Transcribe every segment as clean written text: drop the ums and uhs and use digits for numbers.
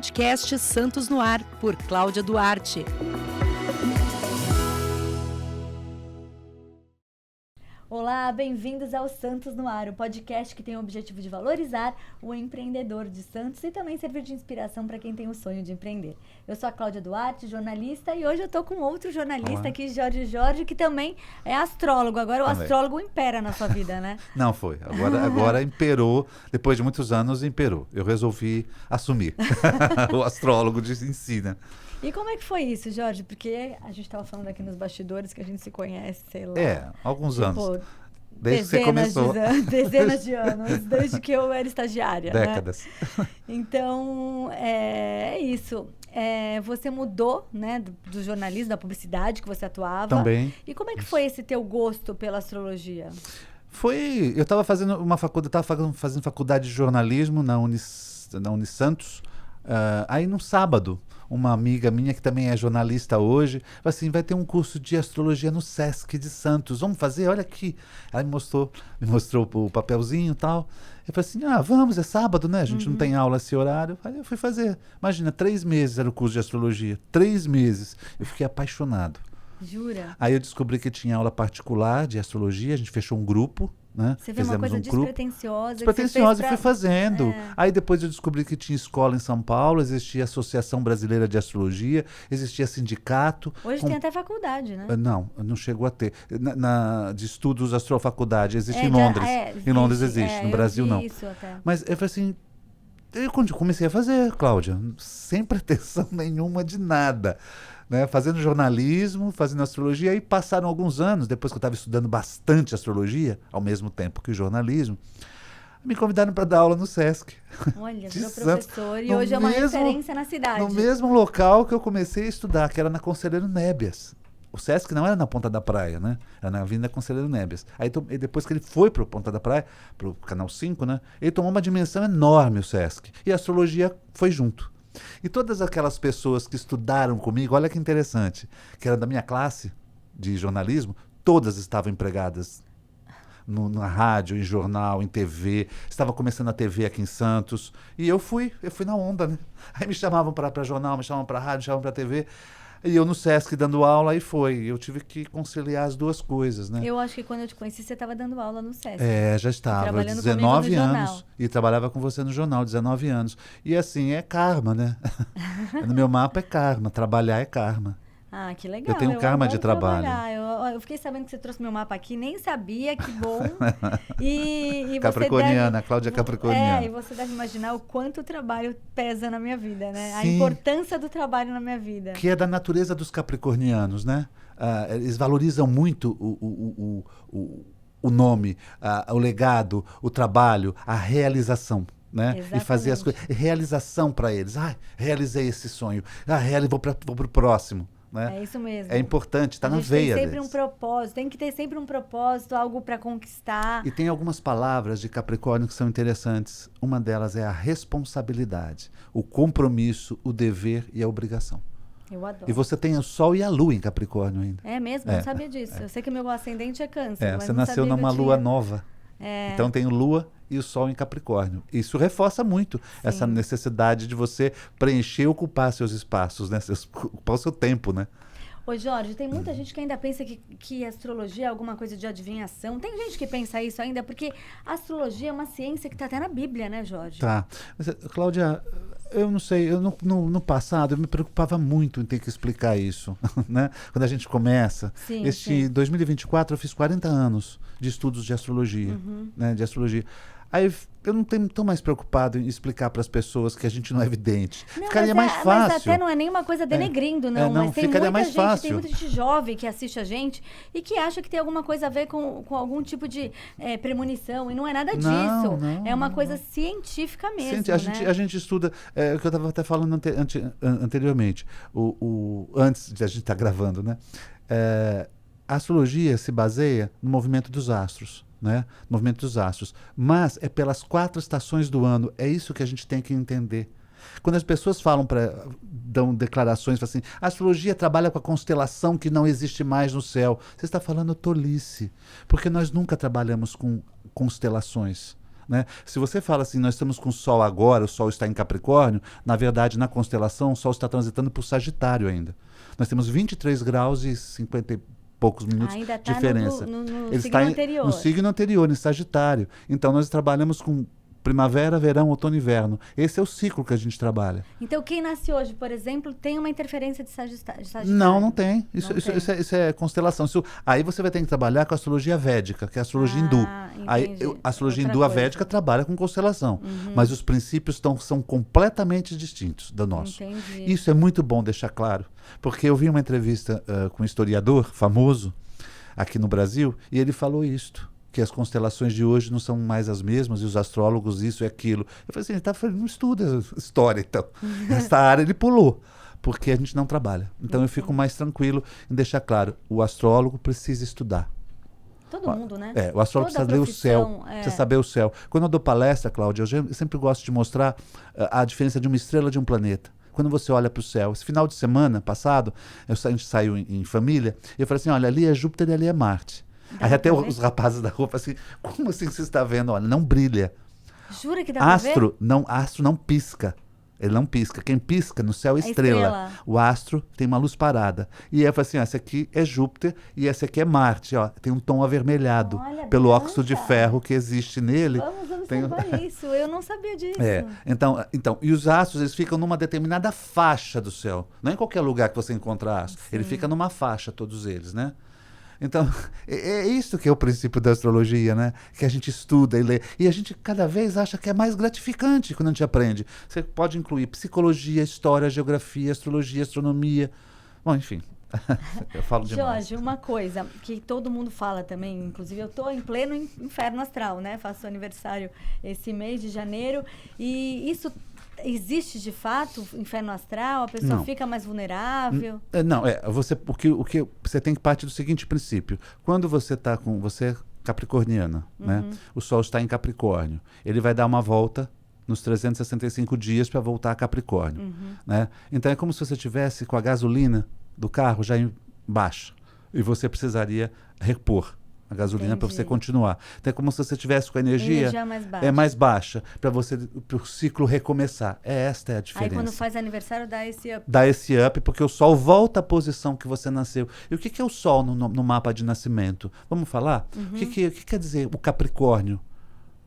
podcast Santos no Ar, por Cláudia Duarte. Olá, bem-vindos ao Santos no Ar, o podcast que tem o objetivo de valorizar o empreendedor de Santos e também servir de inspiração para quem tem o sonho de empreender. Eu sou a Cláudia Duarte, jornalista, e hoje eu estou com outro jornalista aqui, Jorge, que também é astrólogo. Agora o astrólogo impera na sua vida, né? Não foi. Agora imperou, depois de muitos anos imperou. Eu resolvi assumir o astrólogo de ensina. E como é que foi isso, Jorge? Porque a gente estava falando aqui nos bastidores que a gente se conhece, sei lá. Alguns anos. Desde que você começou. Dezenas de anos, desde que eu era estagiária. Décadas. Né? Então, é isso. Você mudou, né, do jornalismo, da publicidade que você atuava. Também. E como é que foi esse teu gosto pela astrologia? Eu estava fazendo fazendo faculdade de jornalismo na Unisantos. Aí no sábado, uma amiga minha que também é jornalista hoje, falou assim, vai ter um curso de astrologia no Sesc de Santos, vamos fazer? Olha aqui. Ela me mostrou o papelzinho e tal. Eu falei assim, vamos, é sábado, né? A gente não tem aula esse horário. Eu fui fazer. Imagina, 3 meses era o curso de astrologia. 3 meses. Eu fiquei apaixonado. Jura? Aí eu descobri que tinha aula particular de astrologia, a gente fechou um grupo, né? Você viu uma coisa despretensiosa. Despretensiosa, fui fazendo. Aí depois eu descobri que tinha escola em São Paulo, existia a Associação Brasileira de Astrologia, existia sindicato. Hoje tem até faculdade, né? Não chegou a ter. De estudos astrofaculdade, existe em Londres. Em Londres existe, no Brasil não. Isso até. Mas eu falei assim, eu comecei a fazer, Cláudia, sem pretensão nenhuma de nada. Né, fazendo jornalismo, fazendo astrologia, aí passaram alguns anos, depois que eu estava estudando bastante astrologia, ao mesmo tempo que o jornalismo, me convidaram para dar aula no Sesc. Olha, virou professor e hoje é uma referência na cidade. No mesmo local que eu comecei a estudar, que era na Conselheiro Nébias. O Sesc não era na Ponta da Praia, né? Era na Avenida Conselheiro Nébias. Aí depois que ele foi para a Ponta da Praia, para o Canal 5, né? Ele tomou uma dimensão enorme, o Sesc. E a astrologia foi junto. E todas aquelas pessoas que estudaram comigo, olha que interessante, que era da minha classe de jornalismo, todas estavam empregadas na rádio, em jornal, em TV. Estava começando a TV aqui em Santos. E eu fui na onda, né? Aí me chamavam para jornal, me chamavam para rádio, me chamavam para TV. E eu no Sesc dando aula, aí foi. Eu tive que conciliar as duas coisas, né? Eu acho que quando eu te conheci, você estava dando aula no Sesc. Já estava. Trabalhando 19 comigo no anos. jornal. E trabalhava com você no jornal, 19 anos. E assim, é karma, né? No meu mapa é karma. Trabalhar é karma. Ah, que legal. Eu tenho karma de trabalho. Eu fiquei sabendo que você trouxe meu mapa aqui, nem sabia, que bom. E Capricorniana, Cláudia Capricorniana. E você deve imaginar o quanto o trabalho pesa na minha vida, né? Sim. A importância do trabalho na minha vida. Que é da natureza dos capricornianos, né? Eles valorizam muito o nome, o legado, o trabalho, a realização. Né? E fazer as coisas. Realização para eles. Realizei esse sonho. Vou para o próximo. Né? É isso mesmo. É importante, está na veia tem sempre deles. um propósito, tem que ter sempre um propósito, algo para conquistar. E tem algumas palavras de Capricórnio que são interessantes. Uma delas é a responsabilidade, o compromisso, o dever e a obrigação. Eu adoro. E você tem o Sol e a Lua em Capricórnio ainda. É mesmo? Não sabia disso. Eu sei que meu ascendente é Câncer, mas você não nasceu sabia numa Lua nova. Então tem Lua e o Sol em Capricórnio. Isso reforça muito essa necessidade de você preencher e ocupar seus espaços, né? Ocupar o seu tempo, né? Ô Jorge, tem muita gente que ainda pensa que astrologia é alguma coisa de adivinhação. Tem gente que pensa isso ainda, porque a astrologia é uma ciência que está até na Bíblia, né, Jorge? Tá. Mas, Cláudia, eu não sei, no passado eu me preocupava muito em ter que explicar isso, né? Quando a gente começa. Em 2024 eu fiz 40 anos de estudos de astrologia, né? De astrologia. Aí eu não estou mais preocupado em explicar para as pessoas que a gente não é evidente. Ficaria mais fácil. Mas até não é nenhuma coisa denegrindo, não. Mas tem ficaria mais fácil. Tem muita gente jovem que assiste a gente e que acha que tem alguma coisa a ver com algum tipo de premonição. E não é nada disso. É uma coisa científica mesmo. A gente estuda, o que eu estava até falando anteriormente, antes de a gente estar gravando, né? A astrologia se baseia no movimento dos astros. Né? Movimento dos astros, mas é pelas 4 estações do ano, é isso que a gente tem que entender. Quando as pessoas dão declarações assim, a astrologia trabalha com a constelação que não existe mais no céu, você está falando tolice, porque nós nunca trabalhamos com constelações. Né? Se você fala assim, nós estamos com o Sol agora, o Sol está em Capricórnio, na verdade, na constelação, o Sol está transitando por Sagitário ainda. Nós temos 23 graus e 50 e poucos minutos de diferença. No Ele signo está anterior. no signo anterior, em Sagitário. Então, nós trabalhamos com primavera, verão, outono e inverno. Esse é o ciclo que a gente trabalha. Então, quem nasce hoje, por exemplo, tem uma interferência de Sagitário? Não tem. Isso, Não isso, tem. isso é constelação. Aí você vai ter que trabalhar com a astrologia védica, que é a astrologia hindu. Aí, entendi. a astrologia Outra hindu, a coisa. védica, trabalha com constelação. Mas os princípios são completamente distintos do nosso. Entendi. Isso é muito bom deixar claro. Porque eu vi uma entrevista com um historiador famoso aqui no Brasil, e ele falou isto, que as constelações de hoje não são mais as mesmas, e os astrólogos isso e aquilo. Eu falei assim, ele tá falando, não estuda história, então. Nessa área ele pulou, porque a gente não trabalha. Então eu fico mais tranquilo em deixar claro, o astrólogo precisa estudar. Todo mundo, né? O astrólogo Toda precisa ler o céu, profissão, precisa saber o céu. Quando eu dou palestra, Cláudia, eu sempre gosto de mostrar a diferença de uma estrela de um planeta. Quando você olha para o céu, esse final de semana passado, a gente saiu em família, e eu falei assim, olha, ali é Júpiter e ali é Marte. Aí até os rapazes da rua falam assim, como assim você está vendo? Olha, não brilha. Jura que dá pra ver? Astro não pisca. Ele não pisca. Quem pisca no céu é estrela. O astro tem uma luz parada. E aí eu falei assim, esse aqui é Júpiter e esse aqui é Marte. Ó, tem um tom avermelhado. Olha, pelo Bianca. óxido de ferro que existe nele. Vamos observar isso. Eu não sabia disso. Então, e os astros, eles ficam numa determinada faixa do céu. Não é em qualquer lugar que você encontra astro. Ele fica numa faixa, todos eles, né? Então, é isso que é o princípio da astrologia, né? Que a gente estuda e lê. E a gente cada vez acha que é mais gratificante quando a gente aprende. Você pode incluir psicologia, história, geografia, astrologia, astronomia. Bom, enfim. Eu falo demais. Jorge, uma coisa que todo mundo fala também, inclusive eu estou em pleno inferno astral, né? Faço aniversário esse mês de janeiro. E isso existe de fato, inferno astral? A pessoa Não. fica mais vulnerável? Não, o que você tem que partir do seguinte princípio. Quando você está com. Você é capricorniana, né? O Sol está em Capricórnio. Ele vai dar uma volta nos 365 dias para voltar a Capricórnio. Né? Então é como se você tivesse com a gasolina do carro já em baixa. E você precisaria repor a gasolina para você continuar. Então é como se você tivesse com a energia mais baixa para o ciclo recomeçar. Esta é a diferença. Aí quando faz aniversário dá esse up. Dá esse up porque o Sol volta à posição que você nasceu. E o que é o Sol no mapa de nascimento? Vamos falar? O que quer dizer o Capricórnio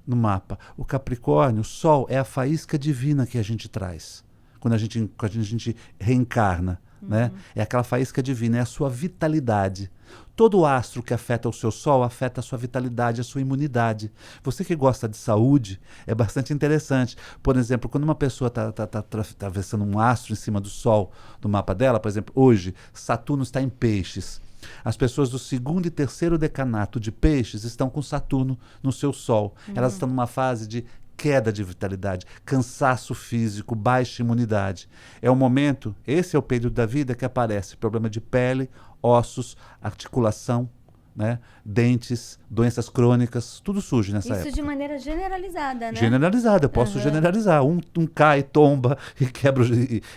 no mapa? O Capricórnio, o Sol, é a faísca divina que a gente traz quando a gente reencarna. Né? É aquela faísca divina, é a sua vitalidade. Todo astro que afeta o seu Sol afeta a sua vitalidade, a sua imunidade. Você que gosta de saúde, é bastante interessante. Por exemplo, quando uma pessoa está atravessando um astro em cima do Sol no mapa dela, por exemplo, hoje, Saturno está em Peixes. As pessoas do segundo e terceiro decanato de Peixes estão com Saturno no seu Sol. Elas estão numa fase de queda de vitalidade, cansaço físico, baixa imunidade. É o momento, esse é o período da vida que aparece problema de pele, ossos, articulação, né? Dentes, doenças crônicas, tudo surge nessa época. Isso de maneira generalizada, né? Generalizada, eu posso generalizar. Um cai, tomba, e quebra,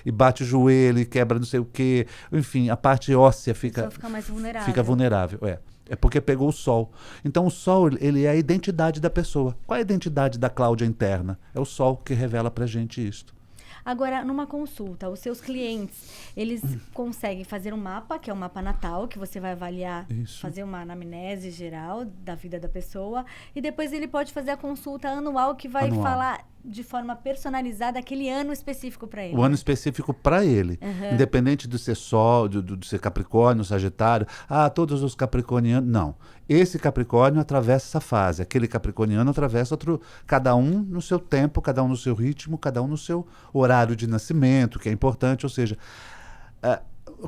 e bate o joelho, e quebra não sei o quê. Enfim, a parte óssea fica mais vulnerável. Fica vulnerável, É porque pegou o Sol. Então o Sol, ele é a identidade da pessoa. Qual é a identidade da Cláudia interna? É o Sol que revela pra gente isto. Agora, numa consulta, os seus clientes, eles conseguem fazer um mapa, que é um mapa natal, que você vai avaliar, fazer uma anamnese geral da vida da pessoa, e depois ele pode fazer a consulta anual, que vai falar de forma personalizada aquele ano específico para ele. O ano específico para ele. Independente de ser Sol, de ser Capricórnio, Sagitário. Todos os capricornianos. Não. Esse Capricórnio atravessa essa fase. Aquele capricorniano atravessa outro. Cada um no seu tempo, cada um no seu ritmo, cada um no seu horário de nascimento, que é importante. Ou seja,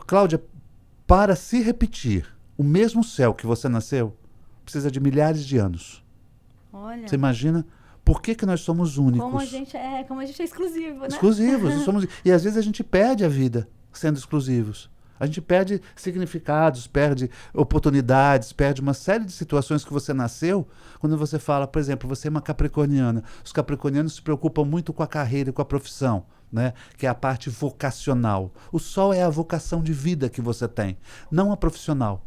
Cláudia, para se repetir o mesmo céu que você nasceu, precisa de milhares de anos. Olha. Você imagina? Por que nós somos únicos? Como a gente é exclusivo, né? Exclusivos. E às vezes a gente perde a vida sendo exclusivos. A gente perde significados, perde oportunidades, perde uma série de situações que você nasceu. Quando você fala, por exemplo, você é uma capricorniana. Os capricornianos se preocupam muito com a carreira e com a profissão, né? Que é a parte vocacional. O Sol é a vocação de vida que você tem. Não a profissional,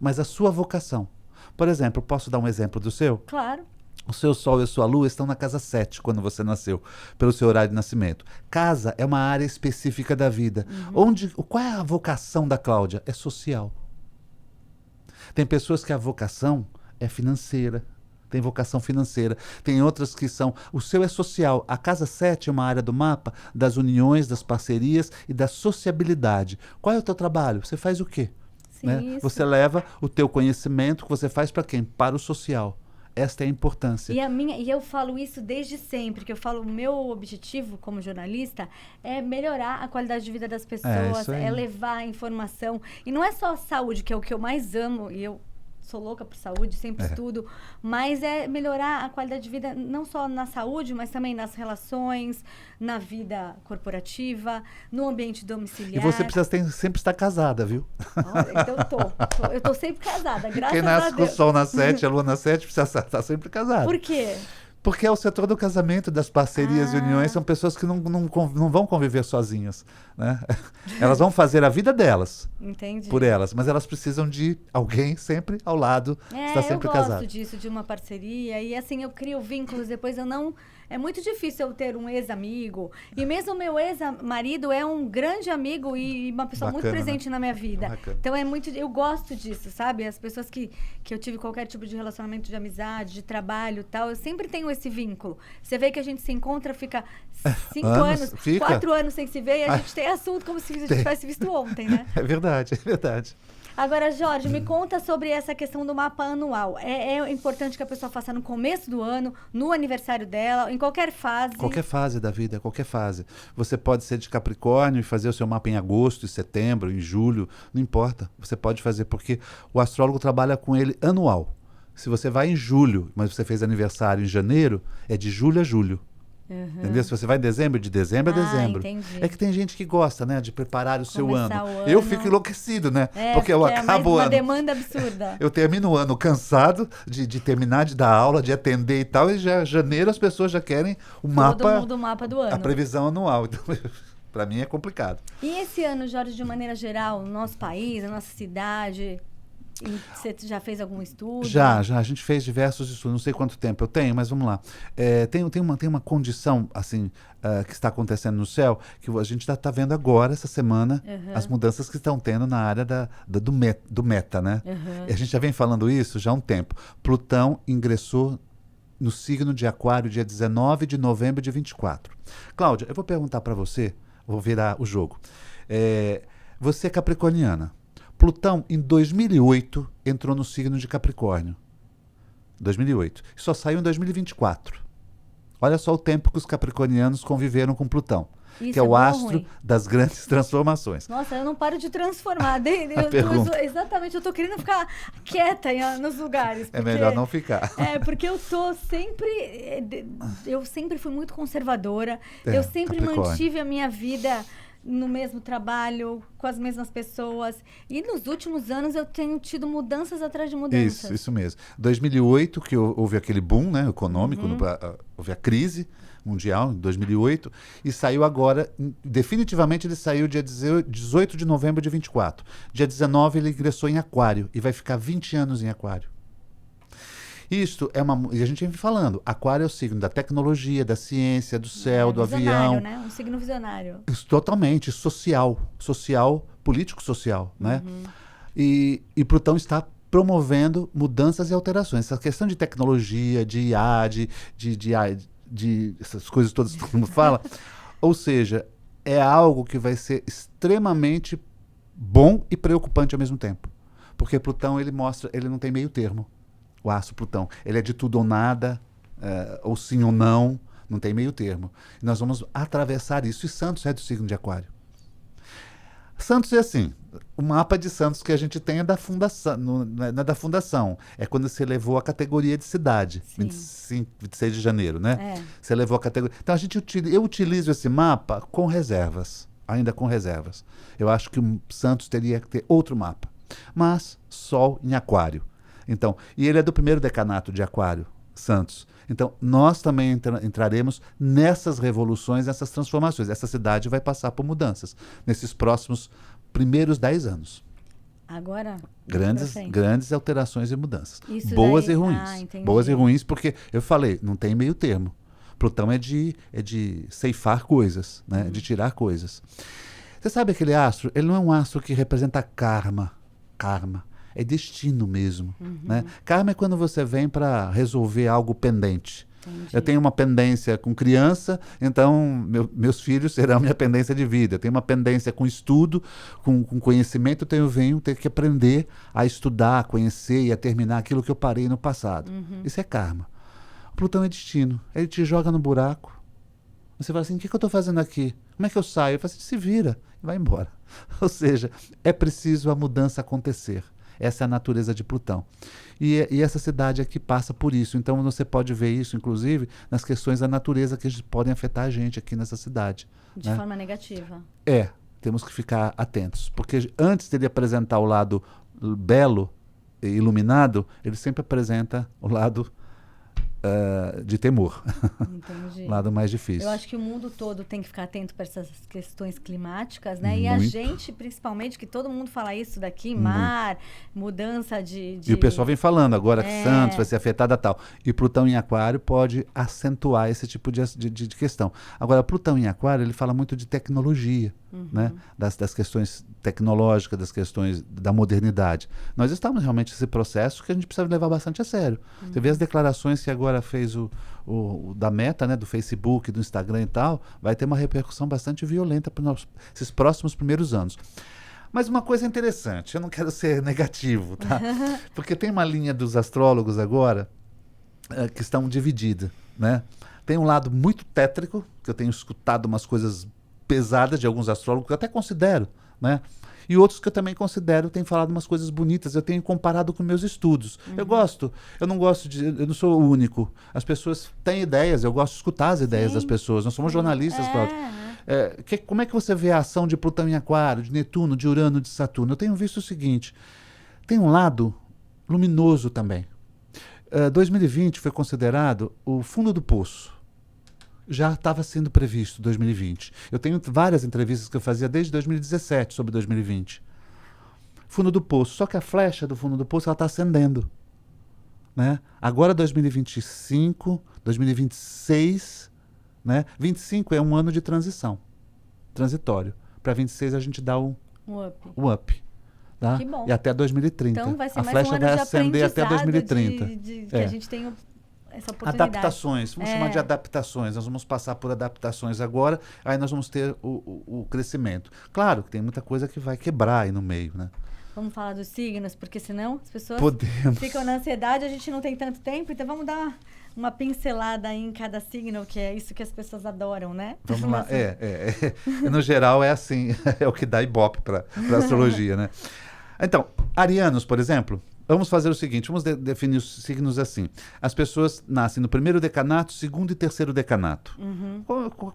mas a sua vocação. Por exemplo, posso dar um exemplo do seu? Claro. O seu Sol e a sua Lua estão na casa 7 quando você nasceu, pelo seu horário de nascimento. Casa é uma área específica da vida. Qual é a vocação da Cláudia? É social. Tem pessoas que a vocação é financeira. Tem vocação financeira. Tem outras que são... O seu é social. A casa 7 é uma área do mapa das uniões, das parcerias e da sociabilidade. Qual é o teu trabalho? Você faz o quê? Sim, Né? Você leva o teu conhecimento que você faz para quem? Para o social. Esta é a importância. E eu falo isso desde sempre, que eu falo, o meu objetivo como jornalista é melhorar a qualidade de vida das pessoas, é levar a informação. E não é só a saúde, que é o que eu mais amo, e eu sou louca por saúde, sempre estudo, mas é melhorar a qualidade de vida não só na saúde, mas também nas relações, na vida corporativa, no ambiente domiciliar. E você precisa sempre estar casada, viu? Então eu tô sempre casada, graças a Deus. Quem nasce com o Sol na 7, a Lua na 7, precisa estar sempre casada. Por quê? Porque é o setor do casamento, das parcerias e uniões, são pessoas que não vão conviver sozinhas, né? Elas vão fazer a vida delas, por elas, mas elas precisam de alguém sempre ao lado, estar sempre casado. Eu gosto disso, de uma parceria, e assim, eu crio vínculos, depois eu não... É muito difícil eu ter um ex-amigo, e mesmo o meu ex-marido é um grande amigo e uma pessoa muito presente na minha vida. Então eu gosto disso, sabe? As pessoas que eu tive qualquer tipo de relacionamento de amizade, de trabalho e tal, eu sempre tenho esse vínculo. Você vê que a gente se encontra, fica 5 anos, 4 anos sem se ver, e a gente tem assunto como se a gente tivesse visto ontem, né? É verdade, é verdade. Agora, Jorge, me conta sobre essa questão do mapa anual. É importante que a pessoa faça no começo do ano, no aniversário dela, em qualquer fase? Qualquer fase da vida, qualquer fase. Você pode ser de Capricórnio e fazer o seu mapa em agosto, em setembro, em julho, não importa. Você pode fazer, porque o astrólogo trabalha com ele anual. Se você vai em julho, mas você fez aniversário em janeiro, é de julho a julho. Entendeu? Se você vai em dezembro, de dezembro a dezembro. Entendi. É que tem gente que gosta, né, de preparar o seu ano. Eu fico enlouquecido, né? Porque eu acabo o ano. É uma demanda absurda. Eu termino o ano cansado de terminar de dar aula, de atender e tal, e já janeiro as pessoas já querem o mapa. Todo mundo o mapa do ano. A previsão anual. Então, para mim é complicado. E esse ano, Jorge, de maneira geral, no nosso país, na nossa cidade, você já fez algum estudo? Já. A gente fez diversos estudos. Não sei quanto tempo eu tenho, mas vamos lá. Tem uma condição, assim, que está acontecendo no céu, que a gente está vendo agora, essa semana, as mudanças que estão tendo na área do meta, né? E a gente já vem falando isso já há um tempo. Plutão ingressou no signo de Aquário, dia 19 de novembro de 24. Cláudia, eu vou perguntar para você, vou virar o jogo. Você é capricorniana. Plutão, em 2008, entrou no signo de Capricórnio. 2008. E só saiu em 2024. Olha só o tempo que os capricornianos conviveram com Plutão. Isso que é o astro ruim? Das grandes transformações. Nossa, eu não paro de transformar. Exatamente, eu tô querendo ficar quieta nos lugares. É melhor não ficar. Porque eu tô sempre... Eu sempre fui muito conservadora. Eu sempre mantive a minha vida no mesmo trabalho, com as mesmas pessoas. E nos últimos anos eu tenho tido mudanças atrás de mudanças. Isso mesmo. 2008, que houve aquele boom, né, econômico, houve a crise mundial, em 2008, e saiu agora, definitivamente ele saiu dia 18 de novembro de 24. Dia 19 ele ingressou em Aquário e vai ficar 20 anos em Aquário. Isto é e a gente vem falando, Aquário é o signo da tecnologia, da ciência, do céu, do avião. Né? Um signo visionário. Isso, totalmente, social, político-social, né? E Plutão está promovendo mudanças e alterações. Essa questão de tecnologia, de IA, de essas coisas todas que todo mundo fala, ou seja, é algo que vai ser extremamente bom e preocupante ao mesmo tempo. Porque Plutão, ele não tem meio termo. O astro Plutão, ele é de tudo ou nada, ou sim ou não, não tem meio termo. E nós vamos atravessar isso, e Santos é do signo de Aquário. Santos é assim, o mapa de Santos que a gente tem é da fundação, não é da fundação, é quando você levou a categoria de cidade, 26 de janeiro, né? Você levou a categoria. Então eu utilizo esse mapa com reservas, ainda com reservas. Eu acho que o Santos teria que ter outro mapa, mas Sol em Aquário. Então, e ele é do primeiro decanato de Aquário, Santos. Então, nós também entraremos nessas revoluções, nessas transformações. Essa cidade vai passar por mudanças nesses próximos primeiros 10 anos. Agora? Grandes alterações e mudanças. Isso Boas daí- e ruins. entendi. Boas e ruins, porque eu falei, não tem meio termo. Plutão é de ceifar coisas, né? De tirar coisas. Você sabe aquele astro? Ele não é um astro que representa karma. É destino mesmo. Né? Karma é quando você vem para resolver algo pendente. Entendi. Eu tenho uma pendência com criança, então meus filhos serão minha pendência de vida. Eu tenho uma pendência com estudo, com conhecimento, então eu venho ter que aprender a estudar, a conhecer e a terminar aquilo que eu parei no passado. Isso é karma. O Plutão é destino. Ele te joga no buraco. Você fala assim, o que eu estou fazendo aqui? Como é que eu saio? Eu falo assim, se vira e vai embora. Ou seja, é preciso a mudança acontecer. Essa é a natureza de Plutão. E essa cidade aqui passa por isso. Então você pode ver isso, inclusive, nas questões da natureza que podem afetar a gente aqui nessa cidade. De né? forma negativa. Temos que ficar atentos. Porque antes dele apresentar o lado belo e iluminado, ele sempre apresenta o lado de temor. Entendi. O lado mais difícil. Eu acho que o mundo todo tem que ficar atento para essas questões climáticas, né? E a Muito. gente, principalmente, que todo mundo fala isso daqui, mar, mudança de... E o pessoal vem falando agora que É. Santos vai ser afetada tal. E Plutão em Aquário pode acentuar esse tipo de questão. Agora, Plutão em Aquário, ele fala muito de tecnologia, né? Das questões tecnológicas, das questões da modernidade. Nós estamos realmente nesse processo que a gente precisa levar bastante a sério. Você vê as declarações que agora fez o da Meta, né? Do Facebook, do Instagram e tal, vai ter uma repercussão bastante violenta para esses próximos primeiros anos. Mas uma coisa interessante, eu não quero ser negativo, tá? Porque tem uma linha dos astrólogos agora que estão divididas, né? Tem um lado muito tétrico, que eu tenho escutado umas coisas pesadas de alguns astrólogos, que eu até considero, né? E outros que eu também considero têm falado umas coisas bonitas. Eu tenho comparado com meus estudos. Eu não sou o único. As pessoas têm ideias, eu gosto de escutar as ideias das pessoas. Nós somos jornalistas, Cláudio. Como é que você vê a ação de Plutão em Aquário, de Netuno, de Urano, de Saturno? Eu tenho visto o seguinte, tem um lado luminoso também. 2020 foi considerado o fundo do poço. Já estava sendo previsto 2020. Eu tenho várias entrevistas que eu fazia desde 2017 sobre 2020. Fundo do poço. Só que a flecha do fundo do poço ela está acendendo. Né? Agora 2025, 2026, né? 25 é um ano de transição, transitório. Para 26 a gente dá o up. Tá? Que bom. E até 2030. Então vai ser a mais flecha um ano vai de acender até aprendizado 2030. que a gente tem essa oportunidade. Adaptações, vamos chamar de adaptações. Nós vamos passar por adaptações agora, aí nós vamos ter o crescimento. Claro que tem muita coisa que vai quebrar aí no meio, né? Vamos falar dos signos, porque senão as pessoas Podemos. ficam na ansiedade, a gente não tem tanto tempo, então vamos dar uma pincelada aí em cada signo, que é isso que as pessoas adoram, né? Vamos lá. No geral é assim, é o que dá ibope para astrologia, né? Então, arianos, por exemplo, vamos fazer o seguinte, vamos definir os signos assim. As pessoas nascem no primeiro decanato, segundo e terceiro decanato.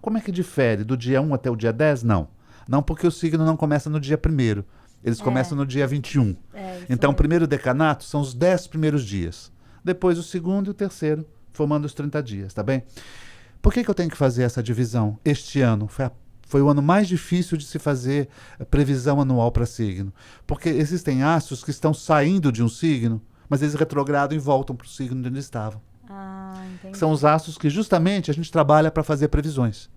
Como é que difere? Do dia 1 até o dia 10? Não. Não, porque o signo não começa no dia 1º. Eles começam no dia 21. Então, o primeiro decanato são os 10 primeiros dias. Depois o segundo e o terceiro, formando os 30 dias, tá bem? Por que eu tenho que fazer essa divisão? Este ano foi o ano mais difícil de se fazer previsão anual para signo. Porque existem astros que estão saindo de um signo, mas eles retrogradam e voltam para o signo onde eles estavam. Entendi. São os astros que justamente a gente trabalha para fazer previsões.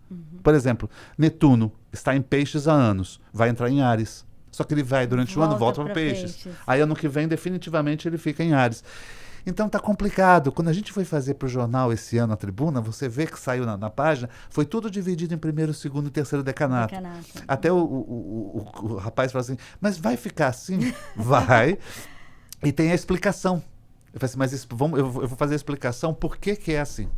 Por exemplo, Netuno está em Peixes há anos, vai entrar em Áries. Só que ele vai durante o ano, volta para Peixes. Aí ano que vem, definitivamente, ele fica em Áries. Então tá complicado. Quando a gente foi fazer para o jornal esse ano a tribuna, você vê que saiu na página, foi tudo dividido em primeiro, segundo e terceiro decanato. Até o rapaz falou assim, mas vai ficar assim? Vai. E tem a explicação. Eu falei assim, mas eu vou fazer a explicação por que é assim.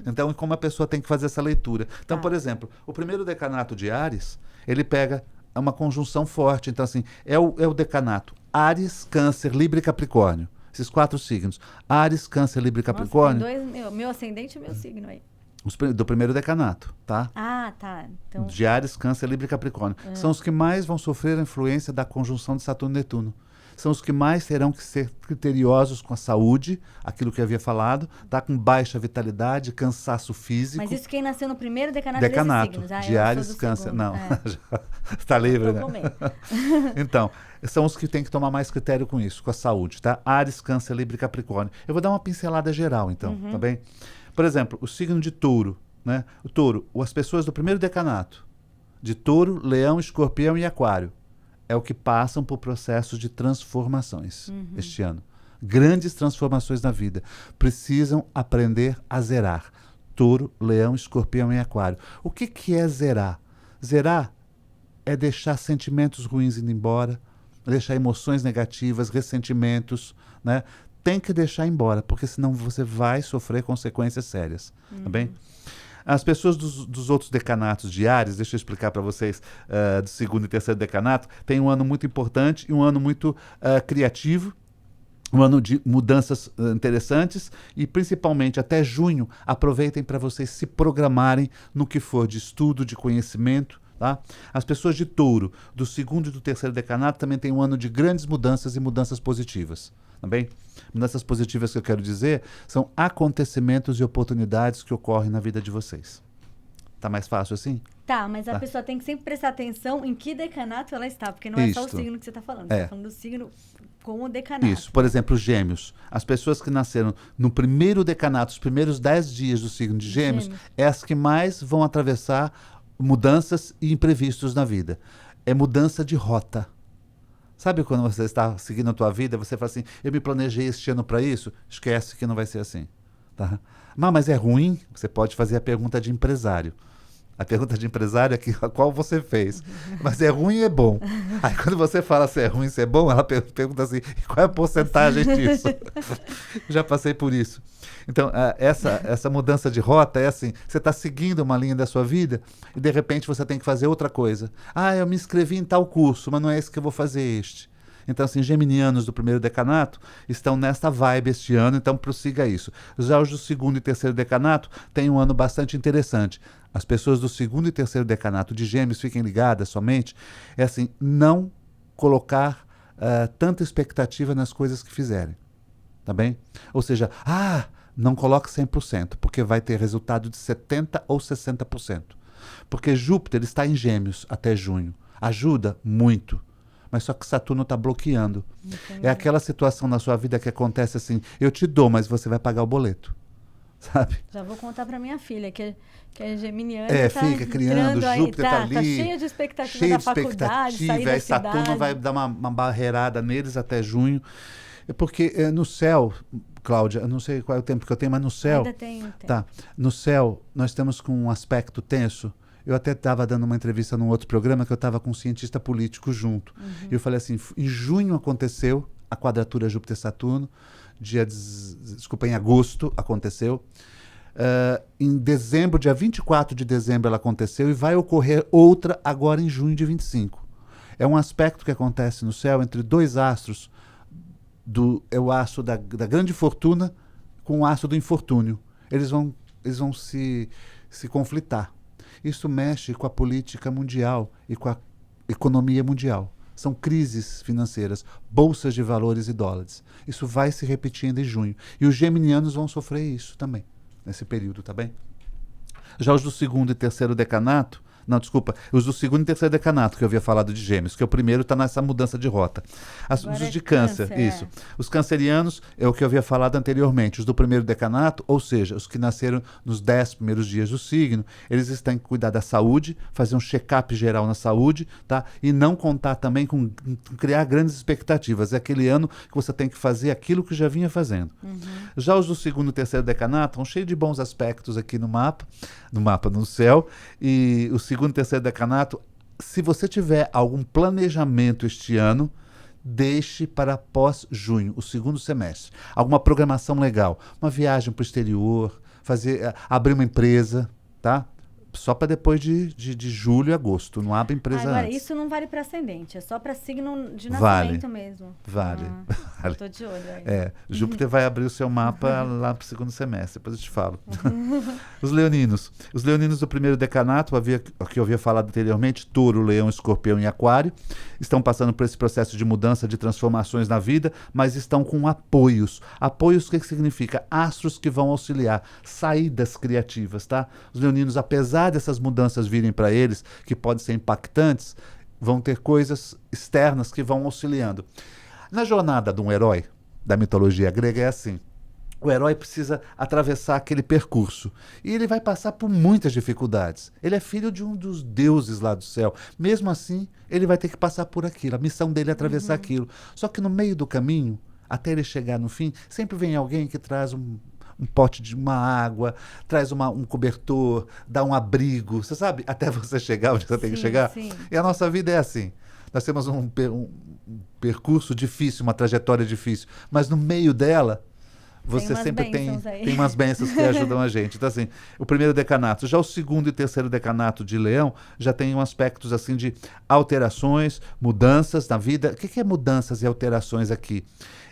Então, como a pessoa tem que fazer essa leitura. Então, por exemplo, o primeiro decanato de Áries, ele pega uma conjunção forte. Então, assim, é o decanato Áries, Câncer, Libra e Capricórnio. Esses 4 signos. Áries, Câncer, Libra e Capricórnio. Nossa, tem meu ascendente e meu signo aí. Do primeiro decanato, tá? Tá. Então... De Áries, Câncer, Libra e Capricórnio. São os que mais vão sofrer a influência da conjunção de Saturno e Netuno. são os que mais terão que ser criteriosos com a saúde, aquilo que eu havia falado, tá? Com baixa vitalidade, cansaço físico. Mas isso quem nasceu no primeiro decanato, Decanato, desses signos. de Áries, Câncer. segundo. Não, está livre, né? Comendo. Então, são os que têm que tomar mais critério com isso, com a saúde, tá? Áries, Câncer, Libra e Capricórnio. Eu vou dar uma pincelada geral, então, tá bem? Por exemplo, o signo de Touro, né? O Touro, as pessoas do primeiro decanato, de Touro, Leão, Escorpião e Aquário, é o que passam por processos de transformações este ano. Grandes transformações na vida. Precisam aprender a zerar. Touro, Leão, Escorpião e Aquário. O que é zerar? Zerar é deixar sentimentos ruins indo embora, deixar emoções negativas, ressentimentos, né? Tem que deixar embora, porque senão você vai sofrer consequências sérias, tá bem? As pessoas dos outros decanatos de Áries, deixa eu explicar para vocês, do segundo e terceiro decanato, tem um ano muito importante e um ano muito criativo, um ano de mudanças interessantes e, principalmente, até junho, aproveitem para vocês se programarem no que for de estudo, de conhecimento. Tá? As pessoas de Touro, do segundo e do terceiro decanato, também tem um ano de grandes mudanças e mudanças positivas. Tá bem? Mudanças positivas que eu quero dizer são acontecimentos e oportunidades que ocorrem na vida de vocês. Tá mais fácil assim? Tá, mas a pessoa tem que sempre prestar atenção em que decanato ela está, porque não é só o Isto. signo que você está falando. Você É. está falando do signo com o decanato. Isso. Por exemplo, Gêmeos. As pessoas que nasceram no primeiro decanato, os primeiros 10 dias do signo de Gêmeos, é as que mais vão atravessar mudanças e imprevistos na vida. É mudança de rota. Sabe quando você está seguindo a tua vida, você fala assim, eu me planejei este ano para isso? Esquece que não vai ser assim. Tá? Mas é ruim? Você pode fazer a pergunta de empresário. A pergunta de empresário é a qual você fez. Mas é ruim e é bom. Aí quando você fala se é ruim e se é bom, ela pergunta assim, qual é a porcentagem disso? Já passei por isso. Então, essa mudança de rota é assim, você está seguindo uma linha da sua vida e de repente você tem que fazer outra coisa. Eu me inscrevi em tal curso, mas não é esse que eu vou fazer este. Então, assim, geminianos do primeiro decanato estão nesta vibe este ano, então prossiga isso. Já os do segundo e terceiro decanato têm um ano bastante interessante. As pessoas do segundo e terceiro decanato de Gêmeos, fiquem ligadas somente, é assim, não colocar tanta expectativa nas coisas que fizerem. Tá bem? Ou seja, não coloque 100%, porque vai ter resultado de 70% ou 60%. Porque Júpiter está em Gêmeos até junho. Ajuda muito. Mas só que Saturno está bloqueando. Entendi. É aquela situação na sua vida que acontece assim, eu te dou, mas você vai pagar o boleto. Sabe? Já vou contar para minha filha, que é geminiana. Fica criando, Júpiter tá ali. Tá cheia de expectativa Cheio da de faculdade, expectativa, sair da aí Saturno cidade. vai dar uma barreirada neles até junho. Porque no céu, Cláudia, eu não sei qual é o tempo que eu tenho, mas no céu... Ainda tem tempo. Tá. No céu, nós estamos com um aspecto tenso. Eu até estava dando uma entrevista num outro programa que eu estava com um cientista político junto. E eu falei assim, em junho aconteceu a quadratura Júpiter-Saturno, em agosto aconteceu. Em dezembro, dia 24 de dezembro ela aconteceu e vai ocorrer outra agora em junho de 25. É um aspecto que acontece no céu entre dois astros, é o astro da grande fortuna com o astro do infortúnio. Eles vão se conflitar. Isso mexe com a política mundial e com a economia mundial. São crises financeiras, bolsas de valores e dólares. Isso vai se repetindo em junho. E os geminianos vão sofrer isso também, nesse período, tá bem? Já os do segundo e terceiro decanato, os do segundo e terceiro decanato que eu havia falado de Gêmeos, que o primeiro está nessa mudança de rota. Os de Câncer, isso. Os cancerianos é o que eu havia falado anteriormente, os do primeiro decanato, ou seja, os que nasceram nos 10 primeiros dias do signo, eles têm que cuidar da saúde, fazer um check-up geral na saúde, tá? E não contar também com criar grandes expectativas. É aquele ano que você tem que fazer aquilo que já vinha fazendo. Já os do segundo e terceiro decanato estão cheios de bons aspectos aqui no céu, e o segundo e terceiro decanato, se você tiver algum planejamento este ano, deixe para pós-junho, o segundo semestre. Alguma programação legal, uma viagem para o exterior, abrir uma empresa, tá? só para depois de julho e agosto. Não abre empresa Agora, antes. isso não vale para ascendente, é só para signo de Vale. nascimento mesmo. Vale. Eu tô de olho aí. Júpiter vai abrir o seu mapa lá para o segundo semestre, depois eu te falo. Os leoninos. Os leoninos do primeiro decanato, o que eu havia falado anteriormente, Touro, Leão, Escorpião e Aquário, estão passando por esse processo de mudança, de transformações na vida, mas estão com apoios. Apoios, o que significa? Astros que vão auxiliar, saídas criativas, tá? Os leoninos, apesar dessas mudanças virem para eles, que podem ser impactantes, vão ter coisas externas que vão auxiliando. Na jornada de um herói da mitologia grega é assim. O herói precisa atravessar aquele percurso. E ele vai passar por muitas dificuldades. Ele é filho de um dos deuses lá do céu. Mesmo assim, ele vai ter que passar por aquilo. A missão dele é atravessar aquilo. Só que no meio do caminho, até ele chegar no fim, sempre vem alguém que traz um pote de uma água, traz um cobertor, dá um abrigo. Você sabe? Até você chegar onde você tem que chegar. Sim. E a nossa vida é assim. Nós temos um percurso difícil, uma trajetória difícil. Mas no meio dela, você sempre tem umas bênçãos que ajudam a gente. Então, assim, o primeiro decanato. Já o segundo e terceiro decanato de Leão já tem aspectos assim de alterações, mudanças na vida. O que é mudanças e alterações aqui?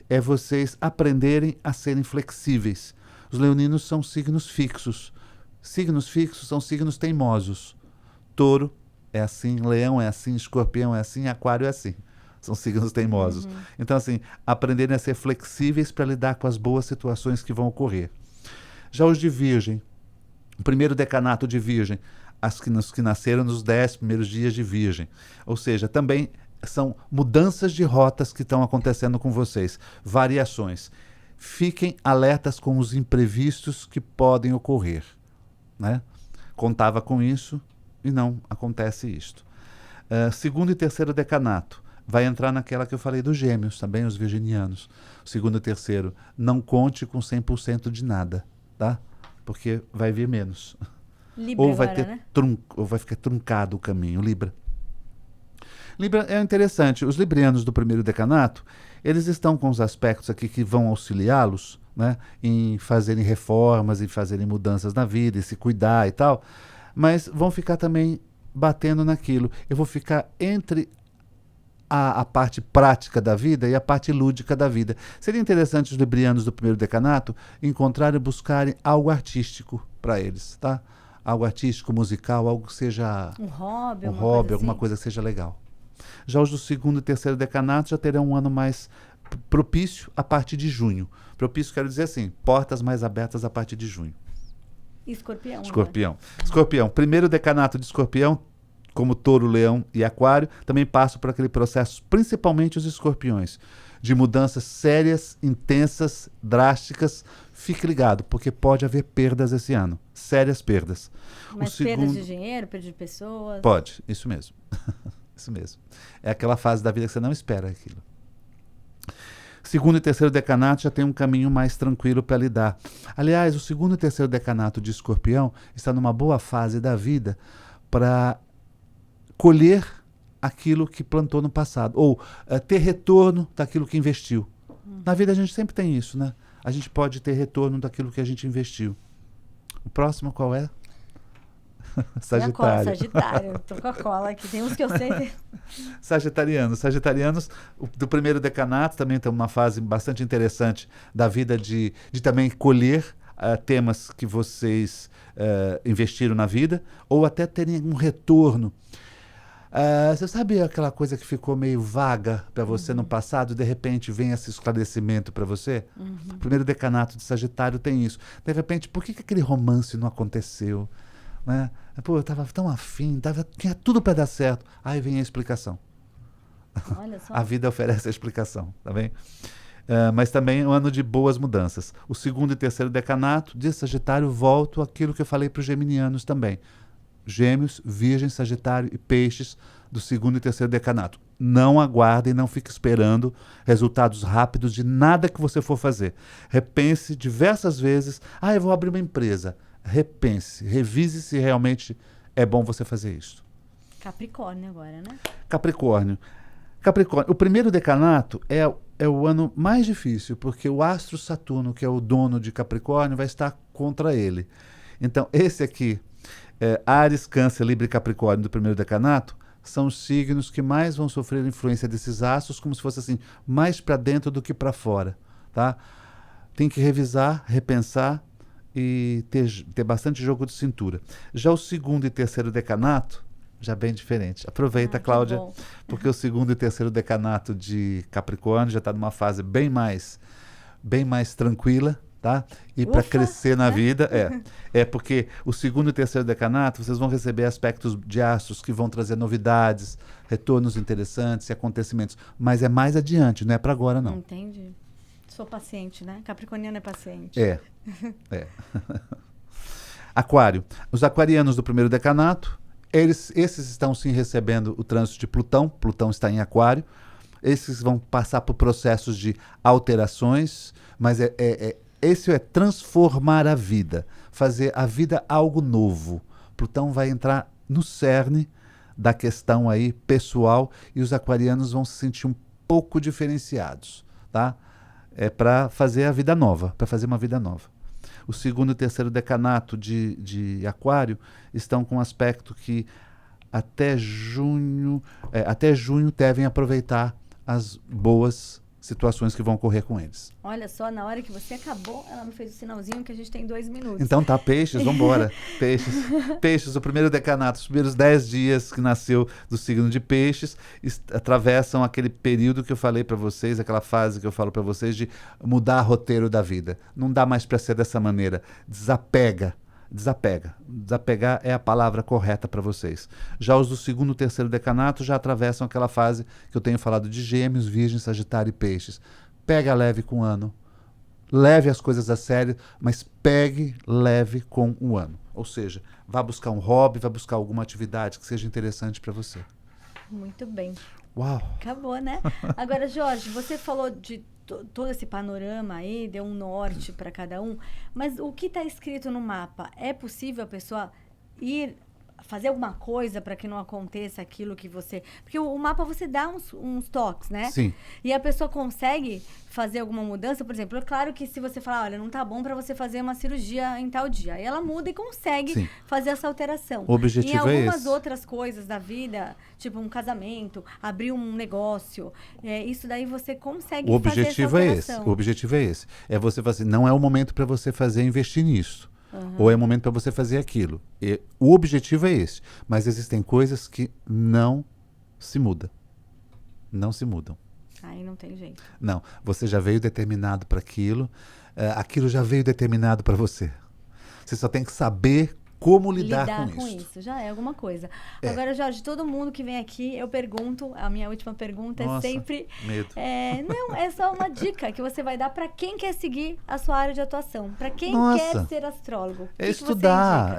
É vocês aprenderem a serem flexíveis. Os leoninos são signos fixos. Signos fixos são signos teimosos. Touro é assim, Leão é assim, Escorpião é assim, Aquário é assim. São signos teimosos. Então, assim, aprenderem a ser flexíveis para lidar com as boas situações que vão ocorrer. Já os de Virgem, o primeiro decanato de Virgem, os que nasceram nos 10 primeiros dias de Virgem. Ou seja, também são mudanças de rotas que estão acontecendo com vocês, variações. Fiquem alertas com os imprevistos que podem ocorrer, né? Contava com isso e não acontece isto. Segundo e terceiro decanato. Vai entrar naquela que eu falei dos Gêmeos, também os virginianos. O segundo e terceiro, não conte com 100% de nada, tá? Porque vai vir menos. Libra ou vai agora, ter né? ou vai ficar truncado o caminho, Libra. Libra é interessante. Os librianos do primeiro decanato, eles estão com os aspectos aqui que vão auxiliá-los, né, em fazerem reformas, em fazerem mudanças na vida, em se cuidar e tal, mas vão ficar também batendo naquilo. Eu vou ficar entre a parte prática da vida e a parte lúdica da vida. Seria interessante os librianos do primeiro decanato encontrarem e buscarem algo artístico para eles, tá? Algo artístico, musical, algo que seja Um hobby, alguma coisa que seja legal. Já os do segundo e terceiro decanato já terão um ano mais propício a partir de junho. Propício quero dizer assim, portas mais abertas a partir de junho. Escorpião. Escorpião. Escorpião. Primeiro decanato de Escorpião, como Touro, Leão e Aquário, também passam por aquele processo, principalmente os escorpiões, de mudanças sérias, intensas, drásticas. Fique ligado, porque pode haver perdas esse ano. Sérias perdas. Mas perdas de dinheiro, perda de pessoas? Pode, isso mesmo. Isso mesmo. É aquela fase da vida que você não espera aquilo. Segundo e terceiro decanato já tem um caminho mais tranquilo para lidar. Aliás, o segundo e terceiro decanato de Escorpião está numa boa fase da vida para colher aquilo que plantou no passado, ou ter retorno daquilo que investiu. Na vida a gente sempre tem isso, né? A gente pode ter retorno daquilo que a gente investiu. O próximo qual é? Sagitário. Sagitário. Tô com a cola aqui. Tem uns que eu sei. Sagitarianos. Sagitarianos, do primeiro decanato, também tem uma fase bastante interessante da vida de também colher temas que vocês investiram na vida, ou até terem um retorno. Você sabe aquela coisa que ficou meio vaga para você no passado e de repente vem esse esclarecimento para você? O primeiro decanato de Sagitário tem isso. De repente, por que aquele romance não aconteceu? Né? Pô, eu estava tão afim, tinha tudo para dar certo. Aí vem a explicação. Olha só. A vida oferece a explicação, tá bem? Mas também é um ano de boas mudanças. O segundo e terceiro decanato de Sagitário, volto àquilo que eu falei para os geminianos também. Gêmeos, Virgem, Sagitário e Peixes do segundo e terceiro decanato. Não aguardem, não fique esperando resultados rápidos de nada que você for fazer. Repense diversas vezes. Eu vou abrir uma empresa. Repense, revise se realmente é bom você fazer isso. Capricórnio agora, né? Capricórnio. O primeiro decanato é o ano mais difícil, porque o astro Saturno, que é o dono de Capricórnio, vai estar contra ele. Então, esse aqui Áries, Câncer, Libra e Capricórnio do primeiro decanato são os signos que mais vão sofrer influência desses astros, como se fosse assim, mais para dentro do que para fora, tá? Tem que revisar, repensar e ter bastante jogo de cintura. Já o segundo e terceiro decanato, já bem diferente. Aproveita, Cláudia, porque o segundo e terceiro decanato de Capricórnio já está numa fase bem mais tranquila, tá? E para crescer na vida, porque o segundo e terceiro decanato, vocês vão receber aspectos de astros que vão trazer novidades, retornos interessantes e acontecimentos, mas é mais adiante, não é para agora, não. Entendi. Sou paciente, né? Capricorniano é paciente. É. Aquário. Os aquarianos do primeiro decanato, esses estão sim recebendo o trânsito de Plutão. Plutão está em Aquário. Esses vão passar por processos de alterações, mas esse é transformar a vida, fazer a vida algo novo. Plutão vai entrar no cerne da questão aí pessoal e os aquarianos vão se sentir um pouco diferenciados, tá? É para fazer a vida nova, para fazer uma vida nova. O segundo e terceiro decanato de Aquário estão com um aspecto que até junho devem aproveitar as boas situações que vão ocorrer com eles. Olha só, na hora que você acabou, ela me fez o sinalzinho que a gente tem 2 minutos. Então tá, Peixes, vambora. Peixes, o primeiro decanato, os primeiros 10 dias que nasceu do signo de Peixes, atravessam aquele período que eu falei para vocês, aquela fase que eu falo para vocês de mudar o roteiro da vida. Não dá mais para ser dessa maneira. Desapega. Desapegar é a palavra correta para vocês. Já os do segundo e terceiro decanato já atravessam aquela fase que eu tenho falado de Gêmeos, Virgem, Sagitário e Peixes. Pega leve com o ano. Leve as coisas a sério, mas pegue leve com o ano. Ou seja, vá buscar um hobby, vá buscar alguma atividade que seja interessante para você. Muito bem. Uau! Acabou, né? Agora, Jorge, você falou de todo esse panorama aí, deu um norte para cada um, mas o que está escrito no mapa, é possível a pessoa ir fazer alguma coisa para que não aconteça aquilo que você... Porque o mapa você dá uns toques, né? Sim. E a pessoa consegue fazer alguma mudança, por exemplo, é claro que se você falar, olha, não tá bom para você fazer uma cirurgia em tal dia, aí ela muda e consegue fazer essa alteração. O objetivo é esse. Em algumas outras coisas da vida, tipo um casamento, abrir um negócio, isso daí você consegue fazer essa alteração. O objetivo é esse. É você fazer, não é o momento para você investir nisso. Ou é o momento para você fazer aquilo. O objetivo é esse. Mas existem coisas que não se mudam. Não se mudam. Aí não tem jeito. Não. Você já veio determinado para aquilo. Aquilo já veio determinado para você. Você só tem que saber como lidar com isso. Já é alguma coisa. Agora, Jorge, todo mundo que vem aqui, eu pergunto, a minha última pergunta é sempre... medo. Não, é só uma dica que você vai dar para quem quer seguir a sua área de atuação, para quem quer ser astrólogo. Estudar.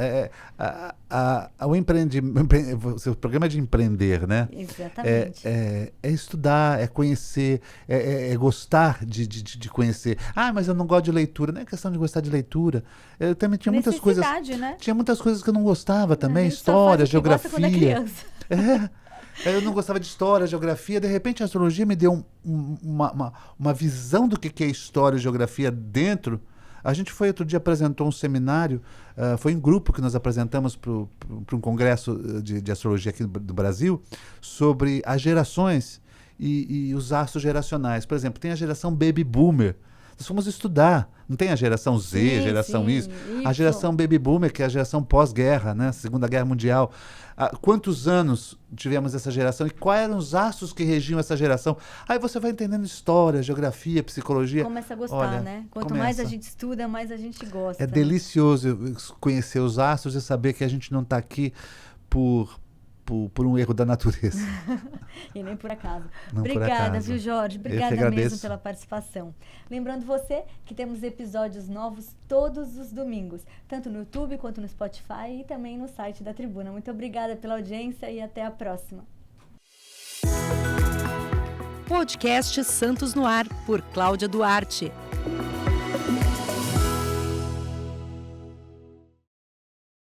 O seu programa é de empreender, né? Exatamente. É estudar, é conhecer, é gostar de conhecer. Mas eu não gosto de leitura. Não é questão de gostar de leitura. Eu também tinha muitas coisas... né? Tinha muitas coisas que eu não gostava também. História, geografia. Quando é criança. Eu não gostava de história, geografia. De repente a astrologia me deu uma visão do que é história e geografia dentro. A gente foi outro dia, apresentou um seminário, foi em grupo que nós apresentamos para um congresso de astrologia aqui do Brasil, sobre as gerações e os astros geracionais. Por exemplo, tem a geração Baby Boomer. Nós fomos estudar. Não tem a geração Z, geração isso. A geração Baby Boomer, que é a geração pós-guerra, né? Segunda Guerra Mundial. Quantos anos tivemos essa geração e quais eram os astros que regiam essa geração? Aí você vai entendendo história, geografia, psicologia. Começa a gostar, né? Quanto mais a gente estuda, mais a gente gosta. É delicioso conhecer os astros e saber que a gente não está aqui por um erro da natureza. E nem por acaso. Não Obrigada, por acaso. Viu, Jorge? Obrigada mesmo pela participação. Lembrando você que temos episódios novos todos os domingos, tanto no YouTube quanto no Spotify e também no site da Tribuna. Muito obrigada pela audiência e até a próxima. Podcast Santos no Ar, por Cláudia Duarte.